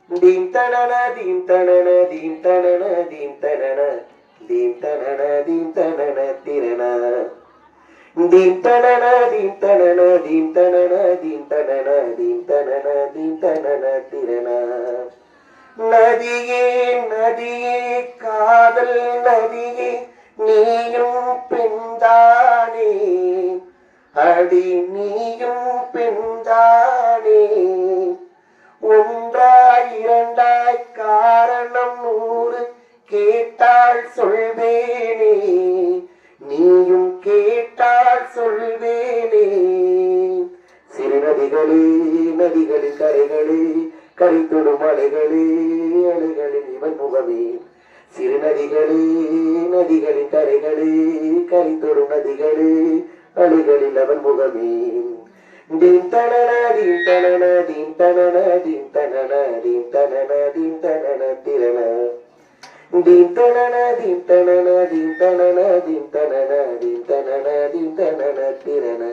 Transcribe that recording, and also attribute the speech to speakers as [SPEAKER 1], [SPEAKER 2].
[SPEAKER 1] Dim tanana, dim tanana, dim tanana, dim tanana, dim tanana, dim tanana, tirana. Dim tanana, dim tanana, dim tanana, dim tanana, dim tanana, dim tanana, tirana. நதியே நதியே காதல் நதியே நீயும் பெண்தானே அடி நீயும் பெண்தானே ஒன்றாய் இரண்டாய் காரணம் 100 கேட்டால் சொல்வேனே நீயும் கேட்டால் சொல்வேனே சிறு நதிகளே நதிகளின் கரைகளே கரை தொடும் அலைகளே அலைகளின் இவன் முகமே சிறு நதிகளே நதிகளின் கரைகளே கரை தொடும் நதிகளே அலைகளில் அவன் முகமே தீம் தனன தீம் தனன தீம் தனன தீம் தனன தீம் தனன தீம் தனன திரண தீம் தனன தீம் தனன தீம் தனன தீம் தனன தீம் தனன தீம் தனன திரண